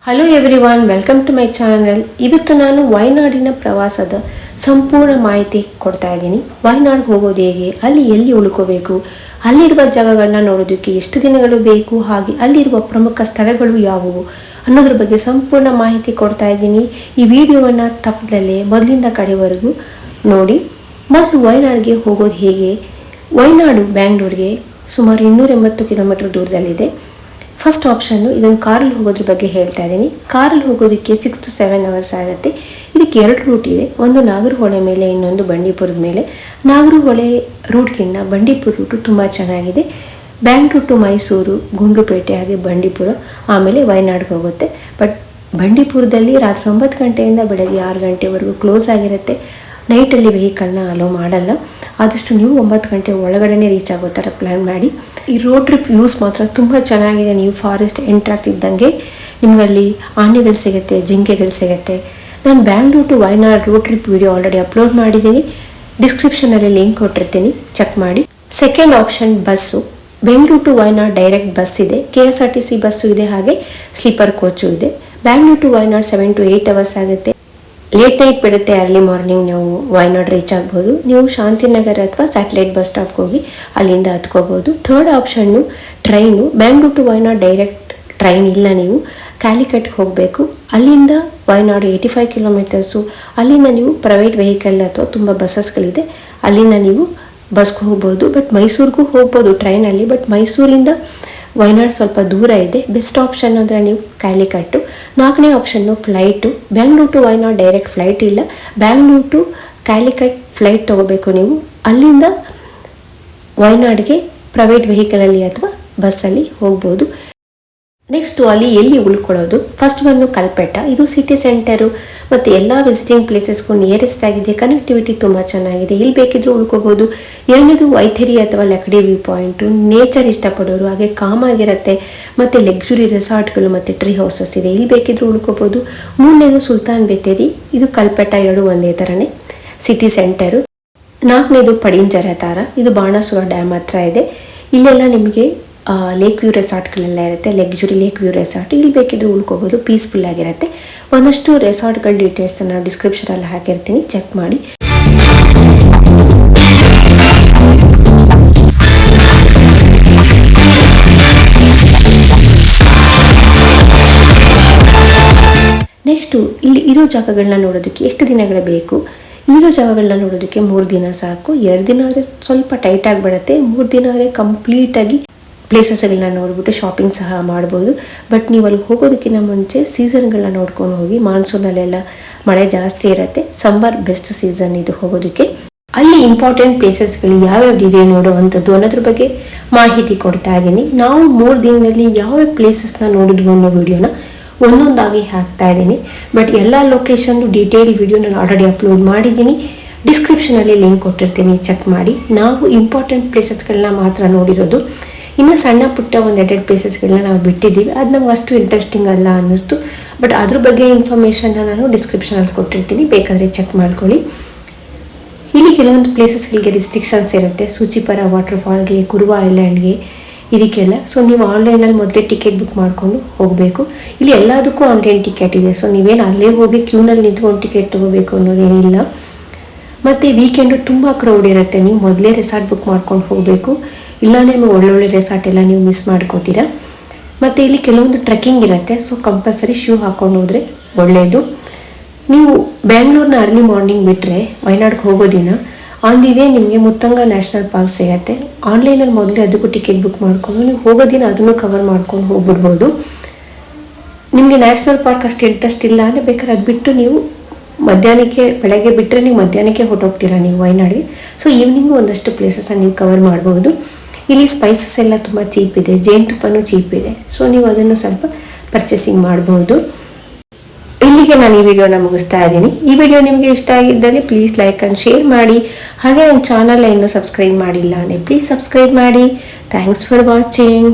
Hello everyone, welcome to my channel. ಇವತ್ತು ನಾನು ವಯನಾಡಿನ ಪ್ರವಾಸದ ಸಂಪೂರ್ಣ ಮಾಹಿತಿ ಕೊಡ್ತಾ ಇದ್ದೀನಿ. ವಯನಾಡಿಗೆ ಹೋಗೋದು ಹೇಗೆ, ಅಲ್ಲಿ ಎಲ್ಲಿ ಉಳ್ಕೋಬೇಕು, ಅಲ್ಲಿರುವ ಜಾಗಗಳನ್ನ ನೋಡೋದಕ್ಕೆ ಎಷ್ಟು ದಿನಗಳು ಬೇಕು, ಹಾಗೆ ಅಲ್ಲಿರುವ ಪ್ರಮುಖ ಸ್ಥಳಗಳು ಯಾವುವು ಅನ್ನೋದ್ರ ಬಗ್ಗೆ ಸಂಪೂರ್ಣ ಮಾಹಿತಿ ಕೊಡ್ತಾ ಇದ್ದೀನಿ. ಈ ವಿಡಿಯೋವನ್ನು ತಪ್ಪದಲ್ಲೇ ಮೊದಲಿಂದ ಕಡೆವರೆಗೂ ನೋಡಿ. ಮೊದಲು ವಯನಾಡಿಗೆ ಹೋಗೋದು ಹೇಗೆ. ವಯನಾಡು ಬ್ಯಾಂಗ್ಳೂರಿಗೆ ಸುಮಾರು 280 ಕಿಲೋಮೀಟರ್ ದೂರದಲ್ಲಿದೆ. ಫಸ್ಟ್ ಆಪ್ಷನ್ನು ಇದನ್ನು ಕಾರಲ್ಲಿ ಹೋಗೋದ್ರ ಬಗ್ಗೆ ಹೇಳ್ತಾ ಇದ್ದೀನಿ. ಕಾರಲ್ಲಿ ಹೋಗೋದಕ್ಕೆ 6 to 7 hours ಆಗುತ್ತೆ. ಇದಕ್ಕೆ 2 ರೂಟ್ ಇದೆ, ಒಂದು ನಾಗರಹೊಳೆ ಮೇಲೆ, ಇನ್ನೊಂದು ಬಂಡೀಪುರದ ಮೇಲೆ. ನಾಗರಹೊಳೆ ರೂಟ್ಗಿಂತ ಬಂಡೀಪುರ ರೂಟು ತುಂಬ ಚೆನ್ನಾಗಿದೆ. ಬ್ಯಾಂಗ್ಳೂರು ಟು ಮೈಸೂರು, ಗುಂಡ್ಲುಪೇಟೆ, ಹಾಗೆ ಬಂಡೀಪುರ, ಆಮೇಲೆ ವಯನಾಡಿಗೆ ಹೋಗುತ್ತೆ. ಬಟ್ ಬಂಡೀಪುರದಲ್ಲಿ ರಾತ್ರಿ 9 ಗಂಟೆಯಿಂದ ಬೆಳಗ್ಗೆ 6 ಗಂಟೆವರೆಗೂ ಕ್ಲೋಸ್ ಆಗಿರುತ್ತೆ. ನೈಟಲ್ಲಿ ವೆಹಿಕಲ್ನ ಅಲೋ ಮಾಡಲ್ಲ. ಆದಷ್ಟು ನೀವು 9 ಗಂಟೆ ಒಳಗಡೆ ರೀಚ್ ಆಗೋ ಥರ ಪ್ಲ್ಯಾನ್ ಮಾಡಿ. ಈ ರೋಡ್ ಟ್ರಿಪ್ ವ್ಯೂಸ್ ಮಾತ್ರ ತುಂಬ ಚೆನ್ನಾಗಿದೆ. ನೀವು ಫಾರೆಸ್ಟ್ ಎಂಟ್ರ್ ಆಗ್ತಿದ್ದಂಗೆ ನಿಮಗಲ್ಲಿ ಆನೆಗಳು ಸಿಗುತ್ತೆ, ಜಿಂಕೆಗಳು ಸಿಗುತ್ತೆ. ನಾನು Bangalore to Wayanad road trip video already upload ಮಾಡಿದ್ದೀನಿ. ಡಿಸ್ಕ್ರಿಪ್ಷನಲ್ಲಿ ಲಿಂಕ್ ಕೊಟ್ಟಿರ್ತೀನಿ, ಚೆಕ್ ಮಾಡಿ. Second option bus. Bengaluru to Wayanad direct bus ಇದೆ. KSRTC ಬಸ್ಸು ಇದೆ, ಹಾಗೆ ಸ್ಲೀಪರ್ ಕೋಚು ಇದೆ. Bangalore to Wayanad 7 to 8 hours ಆಗುತ್ತೆ. ಲೇಟ್ ನೈಟ್ ಬಿಡುತ್ತೆ, ಅರ್ಲಿ ಮಾರ್ನಿಂಗ್ ನಾವು ವಯನಾಡ್ ರೀಚ್ ಆಗ್ಬೋದು. ನೀವು ಶಾಂತಿನಗರ ಅಥವಾ ಸ್ಯಾಟಲೈಟ್ ಬಸ್ ಸ್ಟಾಪ್ಗೆ ಹೋಗಿ ಅಲ್ಲಿಂದ ಹತ್ಕೋಬೋದು. Third option train. Bangalore to Wayanad direct train ಇಲ್ಲ, ನೀವು ಕ್ಯಾಲಿಕಟ್ಗೆ ಹೋಗಬೇಕು. ಅಲ್ಲಿಂದ ವಯನಾಡು 85 ಕಿಲೋಮೀಟರ್ಸು. ಅಲ್ಲಿಂದ ನೀವು ಪ್ರೈವೇಟ್ ವೆಹಿಕಲ್ ಅಥವಾ ತುಂಬ ಬಸ್ಸಸ್ಗಳಿದೆ, ಅಲ್ಲಿಂದ ನೀವು ಬಸ್ಗೆ ಹೋಗ್ಬೋದು. ಬಟ್ ಮೈಸೂರಿಗೂ ಹೋಗ್ಬೋದು ಟ್ರೈನಲ್ಲಿ. ಬಟ್ ಮೈಸೂರಿಂದ ವಯನಾಡ್ ಸ್ವಲ್ಪ ದೂರ ಇದೆ. ಬೆಸ್ಟ್ ಆಪ್ಷನ್ ಅಂದರೆ ನೀವು ಕ್ಯಾಲಿಕಟ್ಟು. 4ನೇ option flight. Bangalore to Wayanad direct flight ಇಲ್ಲ, ಬ್ಯಾಂಗ್ಳೂರು ಟು ಕ್ಯಾಲಿಕಟ್ ಫ್ಲೈಟ್ ತೊಗೋಬೇಕು ನೀವು. ಅಲ್ಲಿಂದ ವಯನಾಡಿಗೆ ಪ್ರೈವೇಟ್ ವೆಹಿಕಲಲ್ಲಿ ಅಥವಾ ಬಸ್ಸಲ್ಲಿ ಹೋಗ್ಬೋದು. ನೆಕ್ಸ್ಟು ಅಲ್ಲಿ ಎಲ್ಲಿ ಉಳ್ಕೊಳ್ಳೋದು. ಫಸ್ಟ್ ಒಂದು ಕಲ್ಪೆಟ್ಟ. ಇದು ಸಿಟಿ ಸೆಂಟರು ಮತ್ತು ಎಲ್ಲ ವಿಸಿಟಿಂಗ್ ಪ್ಲೇಸಸ್ಗೂ ನಿಯರೆಸ್ಟ್ ಆಗಿದೆ. ಕನೆಕ್ಟಿವಿಟಿ ತುಂಬ ಚೆನ್ನಾಗಿದೆ, ಇಲ್ಲಿ ಬೇಕಿದ್ರೂ ಉಳ್ಕೋಬೋದು. ಎರಡನೇದು ವೈಥೇರಿ ಅಥವಾ ಲಕಡಿ ವ್ಯೂ ಪಾಯಿಂಟು. ನೇಚರ್ ಇಷ್ಟಪಡೋರು, ಹಾಗೆ ಕಾಮ್ ಆಗಿರುತ್ತೆ. ಮತ್ತು ಲಕ್ಸುರಿ ರೆಸಾರ್ಟ್ಗಳು ಮತ್ತು ಟ್ರೀ ಹೌಸಸ್ ಇದೆ, ಇಲ್ಲಿ ಬೇಕಿದ್ರೂ ಉಳ್ಕೋಬೋದು. ಮೂರನೇದು ಸುಲ್ತಾನ್ ಬೇತೇರಿ. ಇದು ಕಲ್ಪೆಟ್ಟ, ಎರಡು ಒಂದೇ ಥರನೇ, ಸಿಟಿ ಸೆಂಟರು. 4ನೇದು ಪಡಿಂಜರ ತಾರ. ಇದು ಬಾಣಾಸುರ ಡ್ಯಾಮ್ ಹತ್ರ ಇದೆ. ಇಲ್ಲೆಲ್ಲ ನಿಮಗೆ ಲೇಕ್ ವ್ಯೂ ರೆಸಾರ್ಟ್ಗಳೆಲ್ಲ ಇರುತ್ತೆ. ಲಕ್ಸುರಿ ಲೇಕ್ ವ್ಯೂ ರೆಸಾರ್ಟ್, ಇಲ್ಲಿ ಬೇಕಿದ್ರೂ ಉಳ್ಕೋಬೋದು, ಪೀಸ್ಫುಲ್ ಆಗಿರುತ್ತೆ. ಒಂದಷ್ಟು ರೆಸಾರ್ಟ್ಗಳ ಡೀಟೇಲ್ಸನ್ನು ಡಿಸ್ಕ್ರಿಪ್ಷನಲ್ಲಿ ಹಾಕಿರ್ತೀನಿ, ಚೆಕ್ ಮಾಡಿ. ನೆಕ್ಸ್ಟು ಇಲ್ಲಿ ಇರೋ ಜಾಗಗಳನ್ನ ನೋಡೋದಕ್ಕೆ ಎಷ್ಟು ದಿನಗಳು ಬೇಕು. ಇಲ್ಲಿರೋ ಜಾಗಗಳನ್ನ ನೋಡೋದಕ್ಕೆ 3 ದಿನ ಸಾಕು. 2 ದಿನ ಆದರೆ ಸ್ವಲ್ಪ ಟೈಟ್ ಆಗಿಬಿಡುತ್ತೆ. 3 ದಿನ ಆದರೆ ಕಂಪ್ಲೀಟಾಗಿ ಪ್ಲೇಸಸ್ಗಳನ್ನ ನೋಡಿಬಿಟ್ಟು ಶಾಪಿಂಗ್ ಸಹ ಮಾಡ್ಬೋದು. ಬಟ್ ನೀವು ಅಲ್ಲಿ ಹೋಗೋದಕ್ಕಿಂತ ಮುಂಚೆ ಸೀಸನ್ಗಳನ್ನ ನೋಡ್ಕೊಂಡು ಹೋಗಿ. ಮಾನ್ಸೂನಲ್ಲೆಲ್ಲ ಮಳೆ ಜಾಸ್ತಿ ಇರುತ್ತೆ, ಸಮ್ಮರ್ ಬೆಸ್ಟ್ ಸೀಸನ್ ಇದು ಹೋಗೋದಕ್ಕೆ. ಅಲ್ಲಿ ಇಂಪಾರ್ಟೆಂಟ್ ಪ್ಲೇಸಸ್ಗಳು ಯಾವ್ಯಾವ್ದಿದೆ ನೋಡುವಂಥದ್ದು ಅನ್ನೋದ್ರ ಬಗ್ಗೆ ಮಾಹಿತಿ ಕೊಡ್ತಾ ಇದ್ದೀನಿ. ನಾವು 3 ದಿನದಲ್ಲಿ ಯಾವ್ಯಾವ ಪ್ಲೇಸಸ್ನ ನೋಡಿದ್ವಿ ಅನ್ನೋ ವಿಡಿಯೋನ ಒಂದೊಂದಾಗಿ ಹಾಕ್ತಾ ಇದ್ದೀನಿ. ಬಟ್ ಎಲ್ಲ ಲೊಕೇಶನ್ ಡೀಟೇಲ್ ವಿಡಿಯೋ ನಾನು ಆಲ್ರೆಡಿ ಅಪ್ಲೋಡ್ ಮಾಡಿದ್ದೀನಿ, ಡಿಸ್ಕ್ರಿಪ್ಷನಲ್ಲಿ ಲಿಂಕ್ ಕೊಟ್ಟಿರ್ತೀನಿ, ಚೆಕ್ ಮಾಡಿ. ನಾವು ಇಂಪಾರ್ಟೆಂಟ್ ಪ್ಲೇಸಸ್ಗಳನ್ನ ಮಾತ್ರ ನೋಡಿರೋದು. ಇನ್ನು ಸಣ್ಣ ಪುಟ್ಟ 1-2 ಪ್ಲೇಸಸ್ಗಳನ್ನ ನಾವು ಬಿಟ್ಟಿದ್ದೀವಿ, ಅದು ನಮ್ಗೆ ಅಷ್ಟು ಇಂಟ್ರೆಸ್ಟಿಂಗ್ ಅಲ್ಲ ಅನ್ನಿಸ್ತು. ಬಟ್ ಅದ್ರ ಬಗ್ಗೆ ಇನ್ಫಾರ್ಮೇಷನ್ನ ನಾನು ಡಿಸ್ಕ್ರಿಪ್ಷನಲ್ಲಿ ಕೊಟ್ಟಿರ್ತೀನಿ, ಬೇಕಾದರೆ ಚೆಕ್ ಮಾಡ್ಕೊಳ್ಳಿ. ಇಲ್ಲಿ ಕೆಲವೊಂದು ಪ್ಲೇಸಸ್ಗಳಿಗೆ ರಿಸ್ಟ್ರಿಕ್ಷನ್ಸ್ ಇರುತ್ತೆ. ಸೂಚಿಪರ ವಾಟರ್ಫಾಲ್ಗೆ, ಕುರುವ ಐಲ್ಯಾಂಡ್ಗೆ, ಇದಕ್ಕೆಲ್ಲ. ಸೊ ನೀವು ಆನ್ಲೈನಲ್ಲಿ ಮೊದಲೇ ಟಿಕೆಟ್ ಬುಕ್ ಮಾಡಿಕೊಂಡು ಹೋಗಬೇಕು. ಇಲ್ಲಿ ಎಲ್ಲದಕ್ಕೂ ಆನ್ಲೈನ್ ಟಿಕೆಟ್ ಇದೆ. ಸೊ ನೀವೇನು ಅಲ್ಲೇ ಹೋಗಿ ಕ್ಯೂನಲ್ಲಿ ನಿಂತ್ಕೊಂಡು ಟಿಕೆಟ್ ತೊಗೋಬೇಕು ಅನ್ನೋದೇನಿಲ್ಲ. ಮತ್ತು ವೀಕೆಂಡು ತುಂಬ ಕ್ರೌಡ್ ಇರುತ್ತೆ, ನೀವು ಮೊದಲೇ ರೆಸಾರ್ಟ್ ಬುಕ್ ಮಾಡ್ಕೊಂಡು ಹೋಗಬೇಕು. ಇಲ್ಲಾಂದರೆ ನಿಮಗೆ ಒಳ್ಳೊಳ್ಳೆ ರೆಸಾರ್ಟ್ ಎಲ್ಲ ನೀವು ಮಿಸ್ ಮಾಡ್ಕೋತೀರಾ. ಮತ್ತು ಇಲ್ಲಿ ಕೆಲವೊಂದು ಟ್ರೆಕ್ಕಿಂಗ್ ಇರುತ್ತೆ, ಸೊ ಕಂಪಲ್ಸರಿ ಶೂ ಹಾಕ್ಕೊಂಡು ಹೋದರೆ ಒಳ್ಳೆಯದು. ನೀವು ಬ್ಯಾಂಗ್ಳೂರ್ನ ಅರ್ಲಿ ಮಾರ್ನಿಂಗ್ ಬಿಟ್ಟರೆ ವಯನಾಡ್ಗೆ ಹೋಗೋ ದಿನ ಆನ್ ದಿ ವೇ ನಿಮಗೆ ಮುತ್ತಂಗ ನ್ಯಾಷನಲ್ ಪಾರ್ಕ್ ಸಿಗುತ್ತೆ. ಆನ್ಲೈನಲ್ಲಿ ಮೊದಲೇ ಅದಕ್ಕೂ ಟಿಕೆಟ್ ಬುಕ್ ಮಾಡಿಕೊಂಡು ನೀವು ಹೋಗೋ ದಿನ ಅದನ್ನು ಕವರ್ ಮಾಡ್ಕೊಂಡು ಹೋಗ್ಬಿಡ್ಬೋದು. ನಿಮಗೆ ನ್ಯಾಷನಲ್ ಪಾರ್ಕ್ ಅಷ್ಟು ಇಂಟ್ರೆಸ್ಟ್ ಇಲ್ಲ ಅಂದರೆ ಬೇಕಾದ್ರೆ ಅದು ಬಿಟ್ಟು ನೀವು ಮಧ್ಯಾಹ್ನಕ್ಕೆ, ಬೆಳಗ್ಗೆ ಬಿಟ್ಟರೆ ನೀವು ಮಧ್ಯಾಹ್ನಕ್ಕೆ ಹೊರಟೋಗ್ತೀರಾ ನೀವು ವಯನಾಡಿಗೆ. ಸೊ ಈವ್ನಿಂಗು ಒಂದಷ್ಟು ಪ್ಲೇಸಸ್ಸನ್ನು ನೀವು ಕವರ್ ಮಾಡ್ಬೋದು. ಇಲ್ಲಿ ಸ್ಪೈಸಸ್ ಎಲ್ಲ ತುಂಬ ಚೀಪ್ ಇದೆ, ಜೇನುತುಪ್ಪನೂ ಚೀಪ್ ಇದೆ. ಸೊ ನೀವು ಅದನ್ನು ಸ್ವಲ್ಪ ಪರ್ಚೇಸಿಂಗ್ ಮಾಡ್ಬೋದು. ಇಲ್ಲಿಗೆ ನಾನು ಈ ವಿಡಿಯೋನ ಮುಗಿಸ್ತಾ ಇದ್ದೀನಿ. ಈ ವಿಡಿಯೋ ನಿಮಗೆ ಇಷ್ಟ ಆಗಿದ್ದಲ್ಲಿ ಪ್ಲೀಸ್ ಲೈಕ್ ಆ್ಯಂಡ್ ಶೇರ್ ಮಾಡಿ. ಹಾಗೆ ನನ್ನ ಚಾನಲ್ ಇನ್ನೂ ಸಬ್ಸ್ಕ್ರೈಬ್ ಮಾಡಿಲ್ಲ ಅಂದರೆ ಪ್ಲೀಸ್ ಸಬ್ಸ್ಕ್ರೈಬ್ ಮಾಡಿ. Thanks for watching.